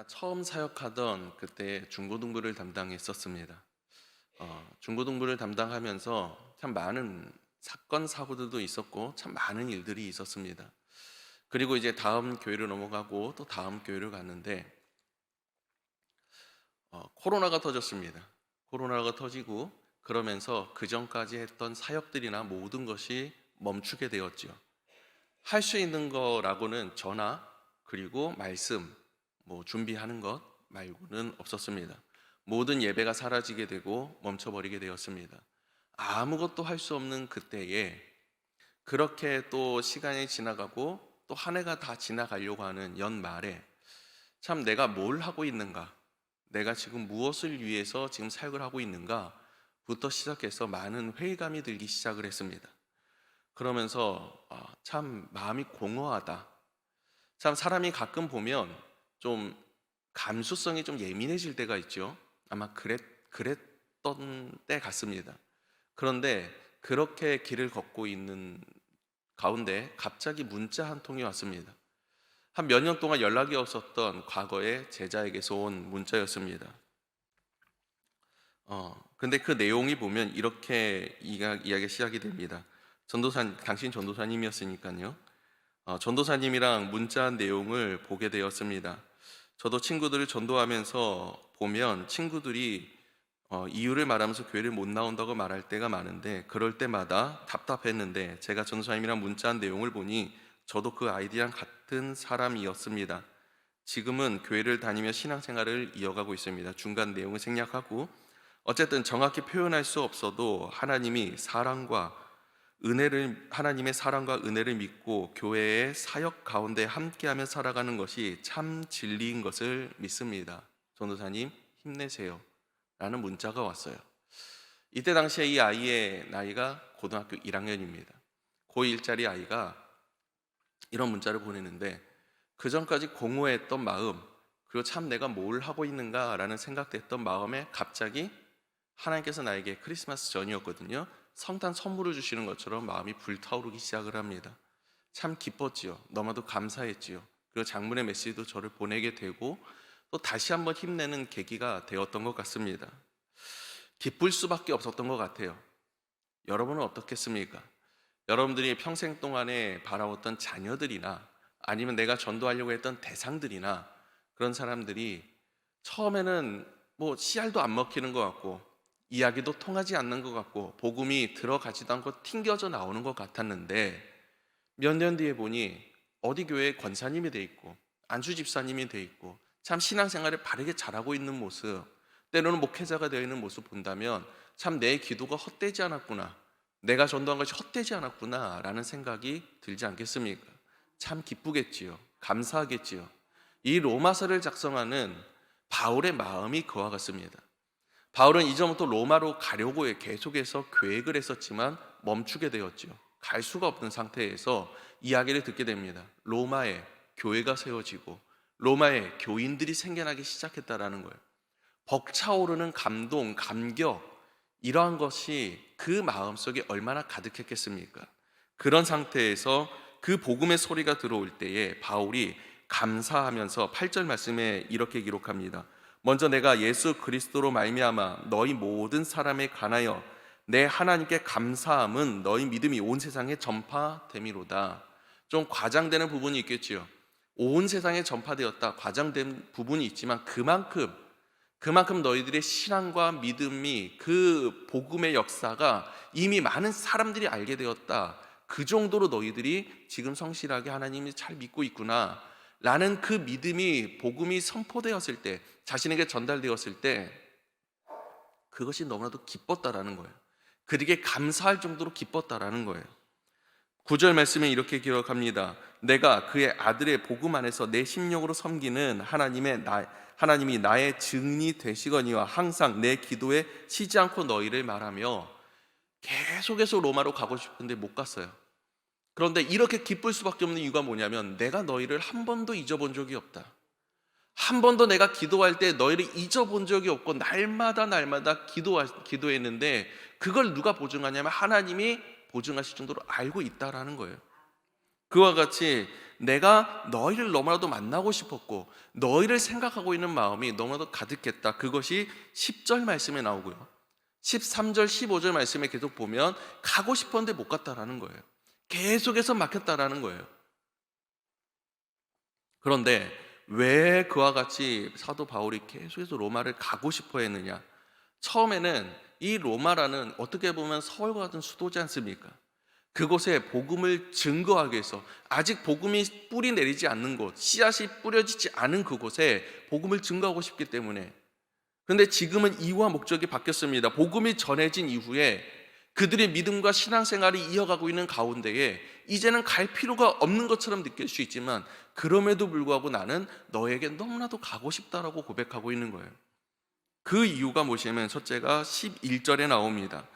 처음 사역하던 그때 중고등부를 담당했었습니다. 중고등부를 담당하면서 참 많은 사건 사고들도 있었고 참 많은 일들이 있었습니다. 그리고 이제 다음 교회를 넘어가고 또 다음 교회를 갔는데 코로나가 터졌습니다. 코로나가 터지고 그러면서 그 전까지 했던 사역들이나 모든 것이 멈추게 되었죠. 할 수 있는 거라고는 전화 그리고 말씀 준비하는 것 말고는 없었습니다. 모든 예배가 사라지게 되고 멈춰버리게 되었습니다. 아무것도 할 수 없는 그때에 그렇게 또 시간이 지나가고 또 한 해가 다 지나가려고 하는 연말에 참 내가 뭘 하고 있는가, 내가 지금 무엇을 위해서 지금 사역을 하고 있는가부터 시작해서 많은 회의감이 들기 시작을 했습니다. 그러면서 참 마음이 공허하다. 참 사람이 가끔 보면 좀 감수성이 좀 예민해질 때가 있죠. 아마 그랬던 때 같습니다. 그런데 그렇게 길을 걷고 있는 가운데 갑자기 문자 한 통이 왔습니다. 한 몇 년 동안 연락이 없었던 과거의 제자에게서 온 문자였습니다. 근데 그 내용이 보면 이렇게 이야기 시작이 됩니다. 당신 전도사님이었으니까요. 전도사님이랑 문자한 내용을 보게 되었습니다. 저도 친구들을 전도하면서 보면 친구들이 이유를 말하면서 교회를 못 나온다고 말할 때가 많은데 그럴 때마다 답답했는데 제가 전도사님이랑 문자한 내용을 보니 저도 그 아이디랑 같은 사람이었습니다. 지금은 교회를 다니며 신앙생활을 이어가고 있습니다. 중간 내용을 생략하고 어쨌든 정확히 표현할 수 없어도 하나님의 사랑과 은혜를 믿고 교회의 사역 가운데 함께하며 살아가는 것이 참 진리인 것을 믿습니다. 전도사님 힘내세요 라는 문자가 왔어요. 이때 당시에 이 아이의 나이가 고등학교 1학년입니다. 고1짜리 아이가 이런 문자를 보내는데 그 전까지 공허했던 마음, 그리고 참 내가 뭘 하고 있는가라는 생각됐던 마음에 갑자기 하나님께서 나에게 크리스마스 전이었거든요. 성탄 선물을 주시는 것처럼 마음이 불타오르기 시작을 합니다. 참 기뻤지요. 너무나도 감사했지요. 그리고 장문의 메시지도 저를 보내게 되고 또 다시 한번 힘내는 계기가 되었던 것 같습니다. 기쁠 수밖에 없었던 것 같아요. 여러분은 어떻겠습니까? 여러분들이 평생 동안에 바라왔던 자녀들이나 아니면 내가 전도하려고 했던 대상들이나 그런 사람들이 처음에는 씨알도 안 먹히는 것 같고 이야기도 통하지 않는 것 같고 복음이 들어가지도 않고 튕겨져 나오는 것 같았는데 몇 년 뒤에 보니 어디 교회에 권사님이 돼 있고 안수 집사님이 돼 있고 참 신앙생활을 바르게 잘하고 있는 모습, 때로는 목회자가 되어 있는 모습 본다면 참 내 기도가 헛되지 않았구나, 내가 전도한 것이 헛되지 않았구나 라는 생각이 들지 않겠습니까? 참 기쁘겠지요. 감사하겠지요. 이 로마서를 작성하는 바울의 마음이 그와 같습니다. 바울은 이전부터 로마로 가려고 계속해서 계획을 했었지만 멈추게 되었죠. 갈 수가 없는 상태에서 이야기를 듣게 됩니다. 로마에 교회가 세워지고 로마에 교인들이 생겨나기 시작했다라는 거예요. 벅차오르는 감동, 감격, 이러한 것이 그 마음속에 얼마나 가득했겠습니까? 그런 상태에서 그 복음의 소리가 들어올 때에 바울이 감사하면서 8절 말씀에 이렇게 기록합니다. 먼저 내가 예수 그리스도로 말미암아 너희 모든 사람에 관하여 내 하나님께 감사함은 너희 믿음이 온 세상에 전파됨이로다. 좀 과장되는 부분이 있겠지요. 온 세상에 전파되었다, 과장된 부분이 있지만 그만큼 너희들의 신앙과 믿음이, 그 복음의 역사가 이미 많은 사람들이 알게 되었다. 그 정도로 너희들이 지금 성실하게 하나님을 잘 믿고 있구나 라는 그 믿음이, 복음이 선포되었을 때, 자신에게 전달되었을 때 그것이 너무나도 기뻤다라는 거예요. 그에게 감사할 정도로 기뻤다라는 거예요. 9절 말씀에 이렇게 기록합니다. 내가 그의 아들의 복음 안에서 내 심령으로 섬기는 하나님이 나의 증인이 되시거니와 항상 내 기도에 쉬지 않고 너희를 말하며, 계속해서 로마로 가고 싶은데 못 갔어요. 그런데 이렇게 기쁠 수밖에 없는 이유가 뭐냐면 내가 너희를 한 번도 잊어본 적이 없다. 한 번도 내가 기도할 때 너희를 잊어본 적이 없고 날마다 기도했는데 그걸 누가 보증하냐면 하나님이 보증하실 정도로 알고 있다라는 거예요. 그와 같이 내가 너희를 너무나도 만나고 싶었고 너희를 생각하고 있는 마음이 너무나도 가득했다. 그것이 10절 말씀에 나오고요. 13절, 15절 말씀에 계속 보면 가고 싶었는데 못 갔다라는 거예요. 계속해서 막혔다라는 거예요. 그런데 왜 그와 같이 사도 바울이 계속해서 로마를 가고 싶어 했느냐? 처음에는 이 로마라는 어떻게 보면 서울과 같은 수도지 않습니까? 그곳에 복음을 증거하기 위해서 아직 복음이 뿌리 내리지 않는 곳, 씨앗이 뿌려지지 않은 그곳에 복음을 증거하고 싶기 때문에. 그런데 지금은 이유와 목적이 바뀌었습니다. 복음이 전해진 이후에 그들의 믿음과 신앙생활이 이어가고 있는 가운데에 이제는 갈 필요가 없는 것처럼 느낄 수 있지만 그럼에도 불구하고 나는 너에게 너무나도 가고 싶다라고 고백하고 있는 거예요. 그 이유가 무엇이냐면 첫째가 11절에 나옵니다.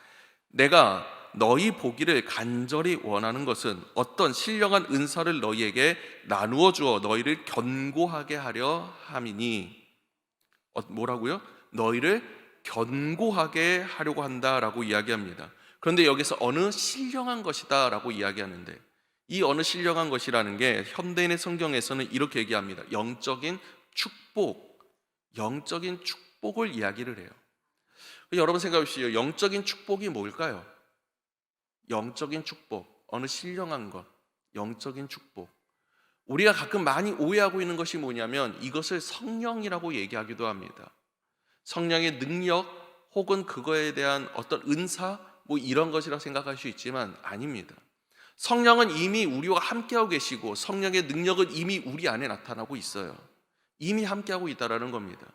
내가 너희 보기를 간절히 원하는 것은 어떤 신령한 은사를 너희에게 나누어 주어 너희를 견고하게 하려 함이니. 뭐라고요? 너희를 견고하게 하려고 한다라고 이야기합니다. 그런데 여기서 어느 신령한 것이다 라고 이야기하는데, 이 어느 신령한 것이라는 게 현대인의 성경에서는 이렇게 얘기합니다. 영적인 축복을 이야기를 해요. 여러분 생각해 보시죠. 영적인 축복이 뭘까요? 영적인 축복, 어느 신령한 것, 영적인 축복. 우리가 가끔 많이 오해하고 있는 것이 뭐냐면 이것을 성령이라고 얘기하기도 합니다. 성령의 능력 혹은 그거에 대한 어떤 은사 이런 것이라 생각할 수 있지만 아닙니다. 성령은 이미 우리와 함께하고 계시고 성령의 능력은 이미 우리 안에 나타나고 있어요. 이미 함께하고 있다는 겁니다.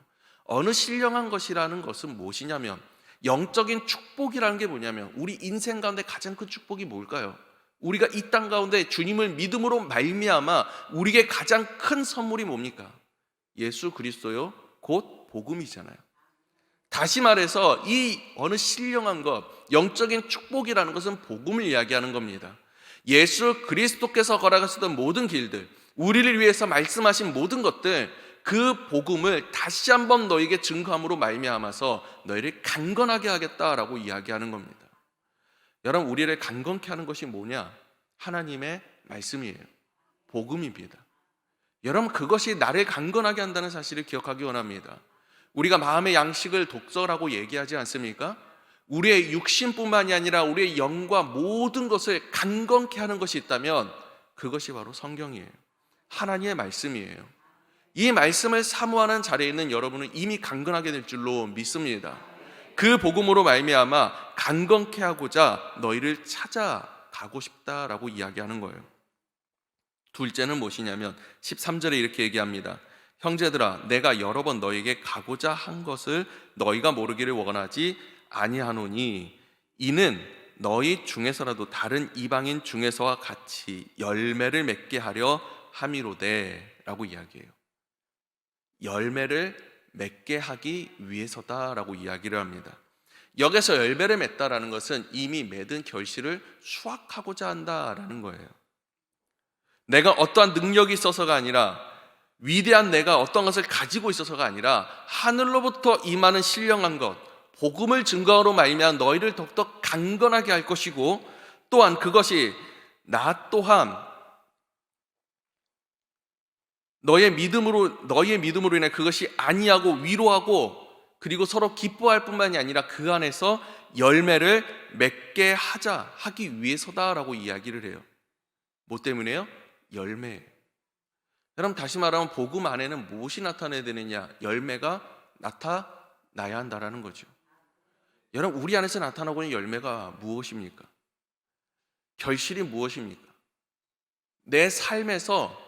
어느 신령한 것이라는 것은 무엇이냐면 영적인 축복이라는 게 뭐냐면 우리 인생 가운데 가장 큰 축복이 뭘까요? 우리가 이 땅 가운데 주님을 믿음으로 말미암아 우리에게 가장 큰 선물이 뭡니까? 예수 그리스도요, 곧 복음이잖아요. 다시 말해서 이 어느 신령한 것, 영적인 축복이라는 것은 복음을 이야기하는 겁니다. 예수 그리스도께서 걸어가시던 모든 길들, 우리를 위해서 말씀하신 모든 것들, 그 복음을 다시 한번 너에게 증거함으로 말미암아서 너희를 강건하게 하겠다라고 이야기하는 겁니다. 여러분, 우리를 강건케 하는 것이 뭐냐? 하나님의 말씀이에요. 복음입니다. 여러분, 그것이 나를 강건하게 한다는 사실을 기억하기 원합니다. 우리가 마음의 양식을 독서라고 얘기하지 않습니까? 우리의 육신뿐만이 아니라 우리의 영과 모든 것을 강건케 하는 것이 있다면 그것이 바로 성경이에요. 하나님의 말씀이에요. 이 말씀을 사모하는 자리에 있는 여러분은 이미 강건하게 될 줄로 믿습니다. 그 복음으로 말미암아 강건케 하고자 너희를 찾아가고 싶다라고 이야기하는 거예요. 둘째는 무엇이냐면 13절에 이렇게 얘기합니다. 형제들아, 내가 여러 번 너에게 가고자 한 것을 너희가 모르기를 원하지 아니하노니 이는 너희 중에서라도 다른 이방인 중에서와 같이 열매를 맺게 하려 함이로되 라고 이야기해요. 열매를 맺게 하기 위해서다라고 이야기를 합니다. 여기서 열매를 맺다라는 것은 이미 맺은 결실을 수확하고자 한다라는 거예요. 내가 어떠한 능력이 있어서가 아니라, 위대한 내가 어떤 것을 가지고 있어서가 아니라 하늘로부터 임하는 신령한 것, 복음을 증거하러 말미암아 너희를 더욱더 강건하게 할 것이고, 또한 그것이 나 또한 너의 믿음으로 인해 그것이 안위하고 위로하고 그리고 서로 기뻐할 뿐만이 아니라 그 안에서 열매를 맺게 하기 위해서다라고 이야기를 해요. 뭐 때문에요? 열매. 여러분, 다시 말하면 복음 안에는 무엇이 나타나야 되느냐? 열매가 나타나야 한다라는 거죠. 여러분, 우리 안에서 나타나고 있는 열매가 무엇입니까? 결실이 무엇입니까? 내 삶에서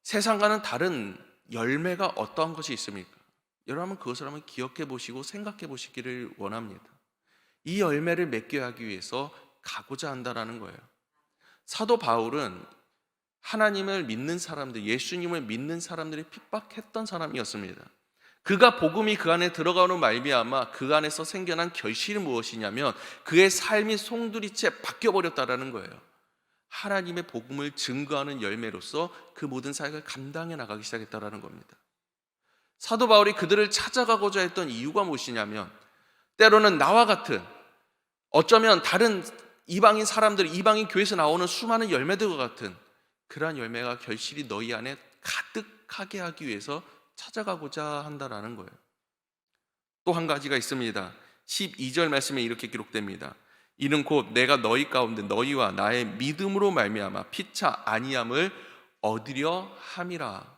세상과는 다른 열매가 어떠한 것이 있습니까? 여러분, 그것을 한번 기억해 보시고 생각해 보시기를 원합니다. 이 열매를 맺게 하기 위해서 가고자 한다라는 거예요. 사도 바울은 하나님을 믿는 사람들, 예수님을 믿는 사람들이 핍박했던 사람이었습니다. 그가 복음이 그 안에 들어가는 말미암아 그 안에서 생겨난 결실이 무엇이냐면 그의 삶이 송두리째 바뀌어버렸다라는 거예요. 하나님의 복음을 증거하는 열매로서 그 모든 사역을 감당해 나가기 시작했다라는 겁니다. 사도 바울이 그들을 찾아가고자 했던 이유가 무엇이냐면 때로는 나와 같은, 어쩌면 다른 이방인 사람들, 이방인 교회에서 나오는 수많은 열매들과 같은 그러한 열매가 결실이 너희 안에 가득하게 하기 위해서 찾아가고자 한다라는 거예요. 또 한 가지가 있습니다. 12절 말씀에 이렇게 기록됩니다. 이는 곧 내가 너희 가운데 너희와 나의 믿음으로 말미암아 피차 아니함을 얻으려 함이라.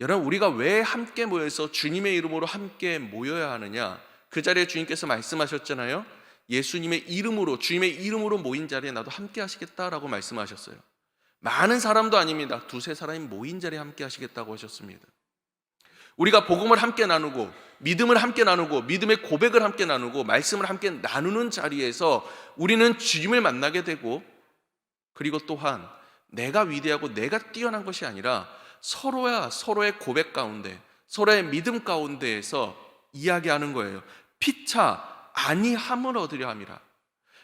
여러분, 우리가 왜 함께 모여서 주님의 이름으로 함께 모여야 하느냐? 그 자리에 주님께서 말씀하셨잖아요. 예수님의 이름으로, 주님의 이름으로 모인 자리에 나도 함께 하시겠다라고 말씀하셨어요. 많은 사람도 아닙니다. 두세 사람이 모인 자리에 함께 하시겠다고 하셨습니다. 우리가 복음을 함께 나누고, 믿음을 함께 나누고, 믿음의 고백을 함께 나누고, 말씀을 함께 나누는 자리에서 우리는 주님을 만나게 되고, 그리고 또한 내가 위대하고 내가 뛰어난 것이 아니라 서로야 서로의 고백 가운데, 서로의 믿음 가운데에서 이야기하는 거예요. 피차 아니함을 얻으려 함이라.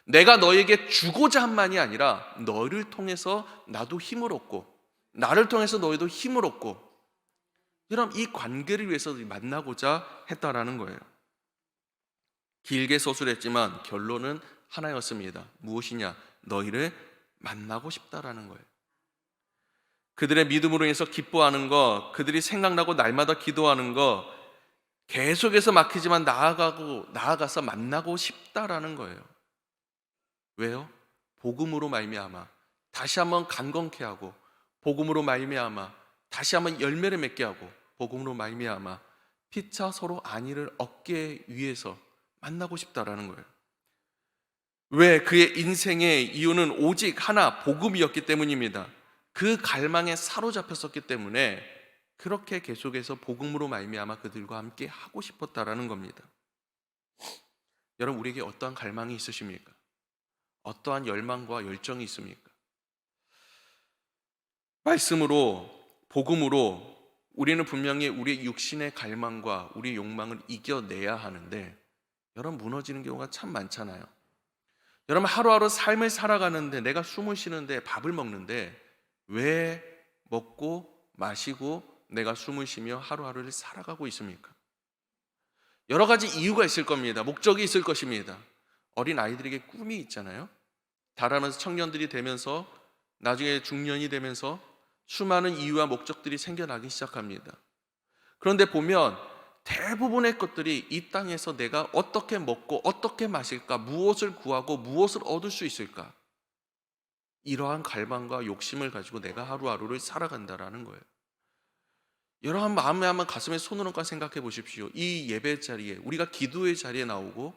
내가 너에게 주고자 함만이 아니라 너를 통해서 나도 힘을 얻고, 나를 통해서 너희도 힘을 얻고, 여러분, 이 관계를 위해서 만나고자 했다라는 거예요. 길게 서술했지만 결론은 하나였습니다. 무엇이냐? 너희를 만나고 싶다라는 거예요. 그들의 믿음으로 인해서 기뻐하는 것, 그들이 생각나고 날마다 기도하는 것, 계속해서 막히지만 나아가서 만나고 싶다라는 거예요. 왜요? 복음으로 말미암아 다시 한번 강건케 하고, 복음으로 말미암아 다시 한번 열매를 맺게 하고, 복음으로 말미암아 피차 서로 안위를 얻기 위해서 만나고 싶다라는 거예요. 왜? 그의 인생의 이유는 오직 하나, 복음이었기 때문입니다. 그 갈망에 사로잡혔었기 때문에 그렇게 계속해서 복음으로 말미암아 그들과 함께 하고 싶었다라는 겁니다. 여러분, 우리에게 어떠한 갈망이 있으십니까? 어떠한 열망과 열정이 있습니까? 말씀으로, 복음으로 우리는 분명히 우리의 육신의 갈망과 우리의 욕망을 이겨내야 하는데, 여러분, 무너지는 경우가 참 많잖아요. 여러분, 하루하루 삶을 살아가는데, 내가 숨을 쉬는데, 밥을 먹는데 왜 먹고 마시고 내가 숨을 쉬며 하루하루를 살아가고 있습니까? 여러 가지 이유가 있을 겁니다. 목적이 있을 것입니다. 어린 아이들에게 꿈이 있잖아요. 자라면서 청년들이 되면서 나중에 중년이 되면서 수많은 이유와 목적들이 생겨나기 시작합니다. 그런데 보면 대부분의 것들이 이 땅에서 내가 어떻게 먹고 어떻게 마실까, 무엇을 구하고 무엇을 얻을 수 있을까, 이러한 갈망과 욕심을 가지고 내가 하루하루를 살아간다라는 거예요. 여러분, 마음에 한번 가슴에 손을 얹고 생각해 보십시오. 이 예배 자리에, 우리가 기도의 자리에 나오고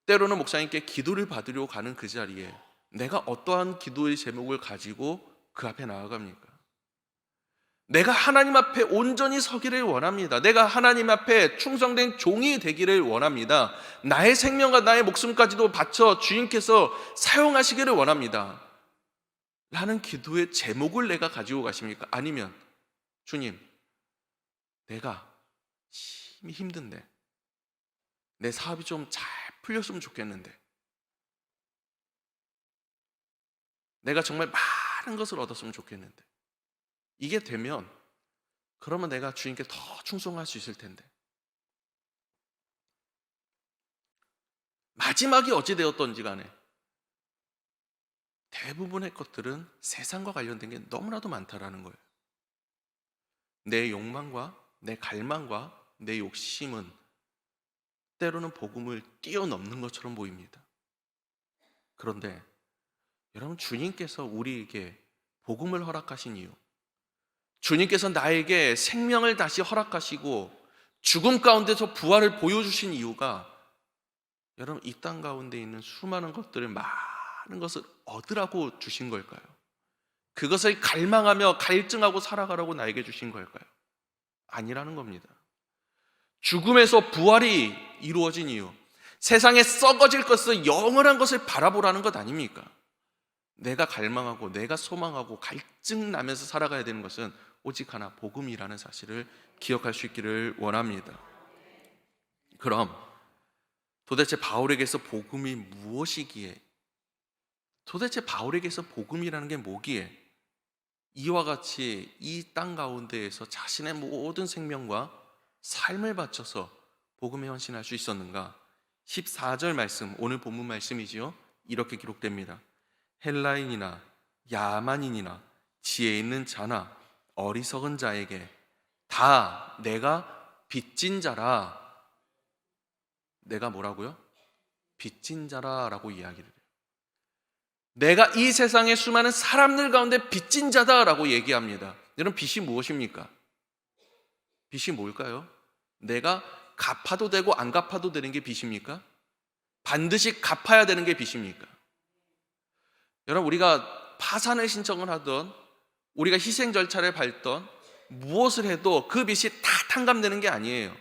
때로는 목사님께 기도를 받으려고 가는 그 자리에 내가 어떠한 기도의 제목을 가지고 그 앞에 나아갑니까? 내가 하나님 앞에 온전히 서기를 원합니다. 내가 하나님 앞에 충성된 종이 되기를 원합니다. 나의 생명과 나의 목숨까지도 바쳐 주님께서 사용하시기를 원합니다. 라는 기도의 제목을 내가 가지고 가십니까? 아니면 주님, 내가 심히 힘든데, 내 사업이 좀 잘 풀렸으면 좋겠는데, 내가 정말 많은 것을 얻었으면 좋겠는데, 이게 되면 그러면 내가 주님께 더 충성할 수 있을 텐데, 마지막이 어찌 되었던지 간에 대부분의 것들은 세상과 관련된 게 너무나도 많다라는 거예요. 내 욕망과 내 갈망과 내 욕심은 때로는 복음을 뛰어넘는 것처럼 보입니다. 그런데 여러분, 주님께서 우리에게 복음을 허락하신 이유, 주님께서 나에게 생명을 다시 허락하시고 죽음 가운데서 부활을 보여주신 이유가, 여러분, 이 땅 가운데 있는 수많은 것들을, 많은 것을 얻으라고 주신 걸까요? 그것을 갈망하며 갈증하고 살아가라고 나에게 주신 걸까요? 아니라는 겁니다. 죽음에서 부활이 이루어진 이유, 세상에 썩어질 것을, 영원한 것을 바라보라는 것 아닙니까? 내가 갈망하고 내가 소망하고 갈증나면서 살아가야 되는 것은 오직 하나, 복음이라는 사실을 기억할 수 있기를 원합니다. 그럼 도대체 바울에게서 복음이 무엇이기에, 도대체 바울에게서 복음이라는 게 뭐기에 이와 같이 이 땅 가운데에서 자신의 모든 생명과 삶을 바쳐서 복음에 헌신할 수 있었는가? 14절 말씀, 오늘 본문 말씀이지요. 이렇게 기록됩니다. 헬라인이나 야만인이나 지혜 있는 자나 어리석은 자에게 다 내가 빚진 자라. 내가 뭐라고요? 빚진 자라라고 이야기를 해요. 내가 이 세상의 수많은 사람들 가운데 빚진 자다라고 얘기합니다. 여러분, 빚이 무엇입니까? 빚이 뭘까요? 내가 갚아도 되고 안 갚아도 되는 게 빚입니까? 반드시 갚아야 되는 게 빚입니까? 여러분, 우리가 파산을 신청을 하던, 우리가 희생 절차를 밟던, 무엇을 해도 그 빚이 다 탕감되는 게 아니에요.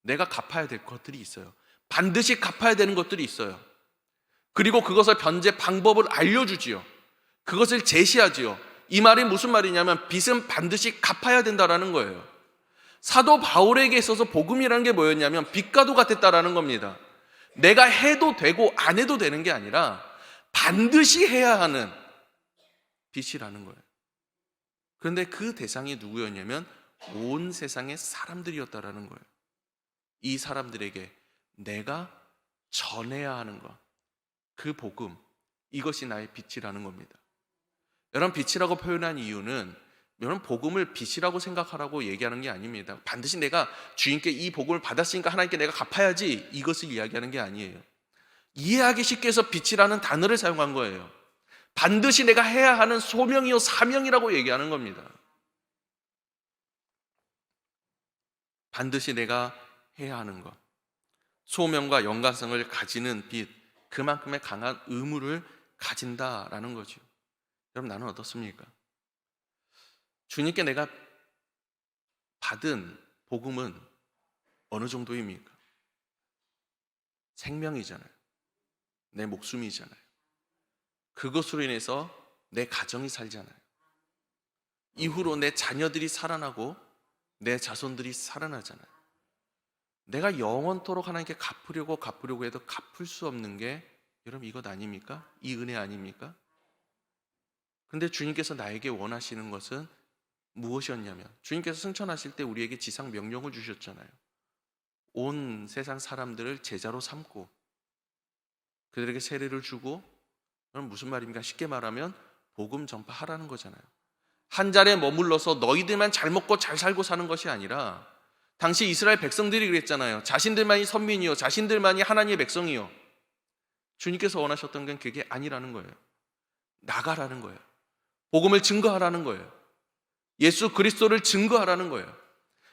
내가 갚아야 될 것들이 있어요. 반드시 갚아야 되는 것들이 있어요. 그리고 그것을 변제 방법을 알려주지요. 그것을 제시하지요. 이 말이 무슨 말이냐면 빚은 반드시 갚아야 된다라는 거예요. 사도 바울에게 있어서 복음이라는 게 뭐였냐면 빚과도 같았다라는 겁니다. 내가 해도 되고 안 해도 되는 게 아니라 반드시 해야 하는 빚이라는 거예요. 그런데 그 대상이 누구였냐면 온 세상의 사람들이었다라는 거예요. 이 사람들에게 내가 전해야 하는 것, 그 복음, 이것이 나의 빚이라는 겁니다. 여러분, 빚이라고 표현한 이유는 여러분 복음을 빚이라고 생각하라고 얘기하는 게 아닙니다. 반드시 내가 주님께 이 복음을 받았으니까 하나님께 내가 갚아야지, 이것을 이야기하는 게 아니에요. 이해하기 쉽게 해서 빚이라는 단어를 사용한 거예요. 반드시 내가 해야 하는 소명이요 사명이라고 얘기하는 겁니다. 반드시 내가 해야 하는 것, 소명과 연관성을 가지는 빚, 그만큼의 강한 의무를 가진다라는 거죠. 여러분, 나는 어떻습니까? 주님께 내가 받은 복음은 어느 정도입니까? 생명이잖아요. 내 목숨이잖아요. 그것으로 인해서 내 가정이 살잖아요. 이후로 내 자녀들이 살아나고 내 자손들이 살아나잖아요. 내가 영원토록 하나님께 갚으려고 해도 갚을 수 없는 게 여러분 이것 아닙니까? 이 은혜 아닙니까? 근데 주님께서 나에게 원하시는 것은 무엇이었냐면, 주님께서 승천하실 때 우리에게 지상 명령을 주셨잖아요. 온 세상 사람들을 제자로 삼고 그들에게 세례를 주고, 그럼 무슨 말입니까? 쉽게 말하면 복음 전파하라는 거잖아요. 한 자리에 머물러서 너희들만 잘 먹고 잘 살고 사는 것이 아니라, 당시 이스라엘 백성들이 그랬잖아요. 자신들만이 선민이요, 자신들만이 하나님의 백성이요. 주님께서 원하셨던 건 그게 아니라는 거예요. 나가라는 거예요. 복음을 증거하라는 거예요. 예수 그리스도를 증거하라는 거예요.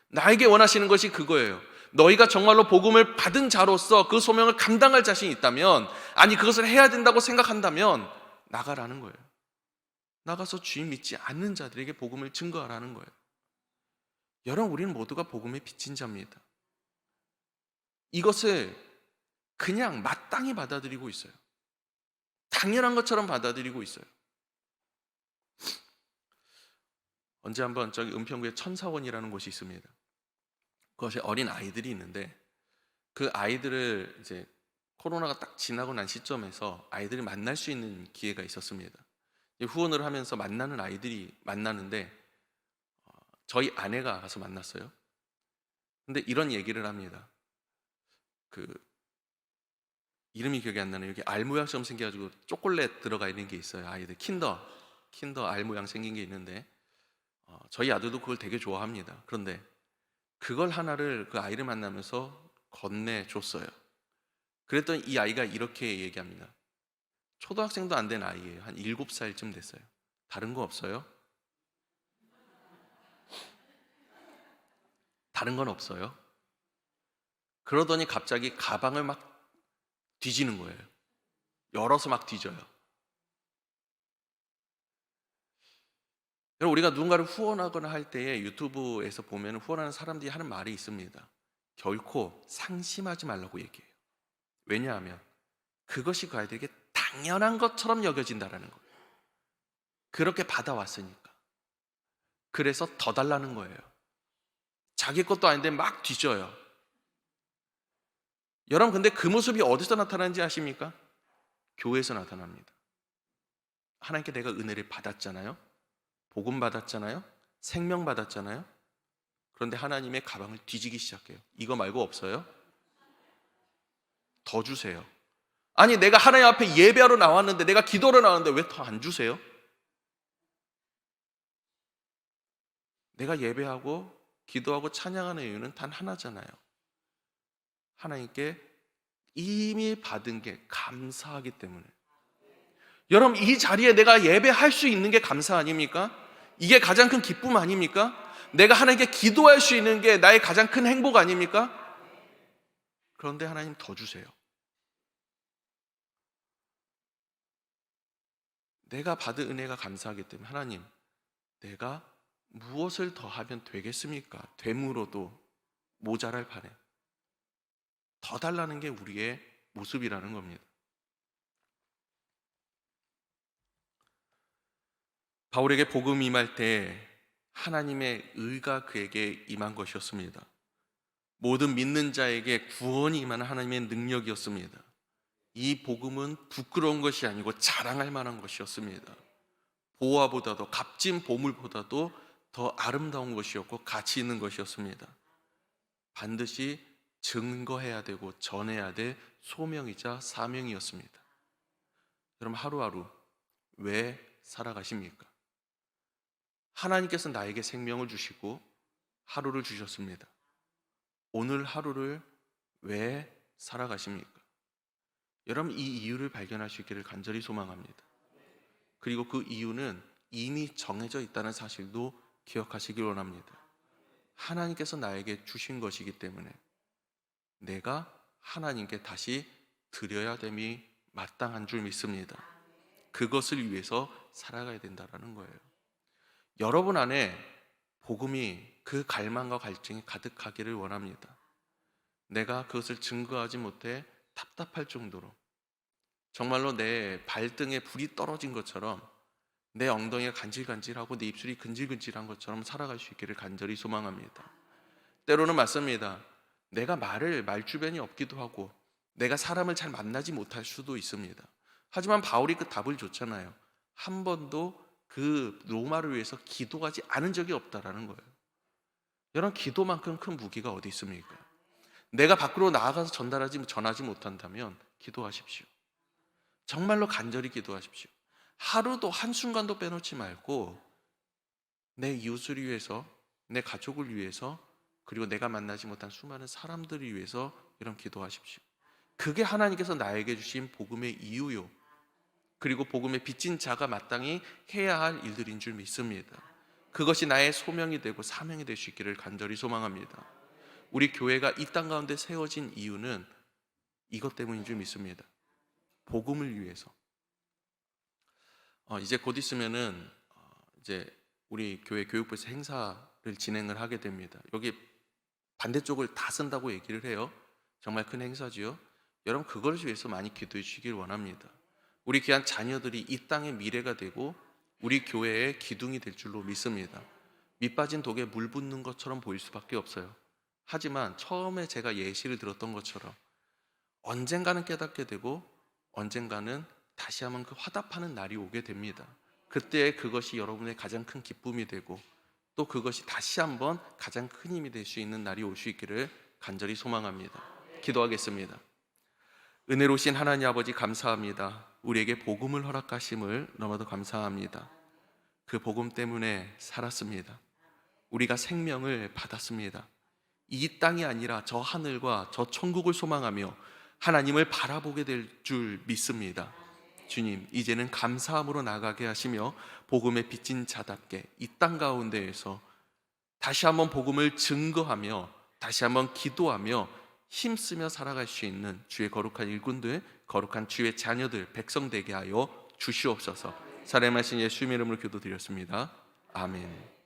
나에게 원하시는 것이 그거예요. 너희가 정말로 복음을 받은 자로서 그 소명을 감당할 자신이 있다면, 아니 그것을 해야 된다고 생각한다면 나가라는 거예요. 나가서 주님 믿지 않는 자들에게 복음을 증거하라는 거예요. 여러분, 우리는 모두가 복음의 빚진 자입니다. 이것을 그냥 마땅히 받아들이고 있어요. 당연한 것처럼 받아들이고 있어요. 언제 한번 저기 은평구에 천사원이라는 곳이 있습니다. 그것이 어린 아이들이 있는데, 그 아이들을 이제 코로나가 딱 지나고 난 시점에서 아이들이 만날 수 있는 기회가 있었습니다. 후원을 하면서 만나는 아이들이 만나는데, 저희 아내가 가서 만났어요. 근데 이런 얘기를 합니다. 그 이름이 기억이 안 나네요. 여기 알 모양처럼 생겨가지고 초콜릿 들어가 있는 게 있어요. 아이들 킨더 알 모양 생긴 게 있는데, 저희 아들도 그걸 되게 좋아합니다. 그런데 그걸 하나를 그 아이를 만나면서 건네줬어요. 그랬더니 이 아이가 이렇게 얘기합니다. 초등학생도 안 된 아이예요. 한 7살쯤 됐어요. 다른 거 없어요? 다른 건 없어요? 그러더니 갑자기 가방을 막 뒤지는 거예요. 열어서 막 뒤져요. 여러분, 우리가 누군가를 후원하거나 할 때에 유튜브에서 보면 후원하는 사람들이 하는 말이 있습니다. 결코 상심하지 말라고 얘기해요. 왜냐하면 그것이 그 아이들에게 당연한 것처럼 여겨진다라는 거예요. 그렇게 받아왔으니까. 그래서 더 달라는 거예요. 자기 것도 아닌데 막 뒤져요. 여러분, 근데 그 모습이 어디서 나타나는지 아십니까? 교회에서 나타납니다. 하나님께 내가 은혜를 받았잖아요. 복음 받았잖아요. 생명 받았잖아요. 그런데 하나님의 가방을 뒤지기 시작해요. 이거 말고 없어요? 더 주세요. 아니, 내가 하나님 앞에 예배하러 나왔는데, 내가 기도하러 나왔는데 왜 더 안 주세요? 내가 예배하고 기도하고 찬양하는 이유는 단 하나잖아요. 하나님께 이미 받은 게 감사하기 때문에. 여러분, 이 자리에 내가 예배할 수 있는 게 감사 아닙니까? 이게 가장 큰 기쁨 아닙니까? 내가 하나님께 기도할 수 있는 게 나의 가장 큰 행복 아닙니까? 그런데 하나님 더 주세요. 내가 받은 은혜가 감사하기 때문에 하나님, 내가 무엇을 더 하면 되겠습니까? 되물어도 모자랄 판에 더 달라는 게 우리의 모습이라는 겁니다. 바울에게 복음 임할 때 하나님의 의가 그에게 임한 것이었습니다. 모든 믿는 자에게 구원이 임하는 하나님의 능력이었습니다. 이 복음은 부끄러운 것이 아니고 자랑할 만한 것이었습니다. 보화보다도, 값진 보물보다도 더 아름다운 것이었고 가치 있는 것이었습니다. 반드시 증거해야 되고 전해야 될 소명이자 사명이었습니다. 여러분, 하루하루 왜 살아가십니까? 하나님께서 나에게 생명을 주시고 하루를 주셨습니다. 오늘 하루를 왜 살아가십니까? 여러분, 이 이유를 발견할 수 있기를 간절히 소망합니다. 그리고 그 이유는 이미 정해져 있다는 사실도 기억하시길 원합니다. 하나님께서 나에게 주신 것이기 때문에 내가 하나님께 다시 드려야 됨이 마땅한 줄 믿습니다. 그것을 위해서 살아가야 된다는 거예요. 여러분 안에 복음이 그 갈망과 갈증이 가득하기를 원합니다. 내가 그것을 증거하지 못해 답답할 정도로, 정말로 내 발등에 불이 떨어진 것처럼, 내 엉덩이가 간질간질하고 내 입술이 근질근질한 것처럼 살아갈 수 있기를 간절히 소망합니다. 때로는 맞습니다. 내가 말주변이 없기도 하고 내가 사람을 잘 만나지 못할 수도 있습니다. 하지만 바울이 그 답을 줬잖아요. 한 번도 그 로마를 위해서 기도하지 않은 적이 없다라는 거예요. 여러분, 기도만큼 큰 무기가 어디 있습니까? 내가 밖으로 나아가서 전하지 못한다면 기도하십시오. 정말로 간절히 기도하십시오. 하루도 한순간도 빼놓지 말고 내 이웃을 위해서, 내 가족을 위해서, 그리고 내가 만나지 못한 수많은 사람들을 위해서 이런 기도하십시오. 그게 하나님께서 나에게 주신 복음의 이유요, 그리고 복음의 빚진 자가 마땅히 해야 할 일들인 줄 믿습니다. 그것이 나의 소명이 되고 사명이 될 수 있기를 간절히 소망합니다. 우리 교회가 이 땅 가운데 세워진 이유는 이것 때문인 줄 믿습니다. 복음을 위해서. 이제 곧 있으면은 이제 우리 교회 교육부에서 행사를 진행을 하게 됩니다. 여기 반대쪽을 다 쓴다고 얘기를 해요. 정말 큰 행사지요. 여러분, 그걸 위해서 많이 기도해 주시길 원합니다. 우리 귀한 자녀들이 이 땅의 미래가 되고 우리 교회의 기둥이 될 줄로 믿습니다. 밑 빠진 독에 물 붓는 것처럼 보일 수밖에 없어요. 하지만 처음에 제가 예시를 들었던 것처럼 언젠가는 깨닫게 되고 언젠가는 다시 한번 그 화답하는 날이 오게 됩니다. 그때 그것이 여러분의 가장 큰 기쁨이 되고 또 그것이 다시 한번 가장 큰 힘이 될 수 있는 날이 올 수 있기를 간절히 소망합니다. 기도하겠습니다. 은혜로우신 하나님 아버지, 감사합니다. 우리에게 복음을 허락하심을 너무도 감사합니다. 그 복음 때문에 살았습니다. 우리가 생명을 받았습니다. 이 땅이 아니라 저 하늘과 저 천국을 소망하며 하나님을 바라보게 될 줄 믿습니다. 주님, 이제는 감사함으로 나가게 하시며 복음에 빚진 자답게 이 땅 가운데에서 다시 한번 복음을 증거하며 다시 한번 기도하며 힘쓰며 살아갈 수 있는 주의 거룩한 일꾼들, 거룩한 주의 자녀들, 백성 되게 하여 주시옵소서. 사랑하신 예수님의 이름으로 기도드렸습니다. 아멘.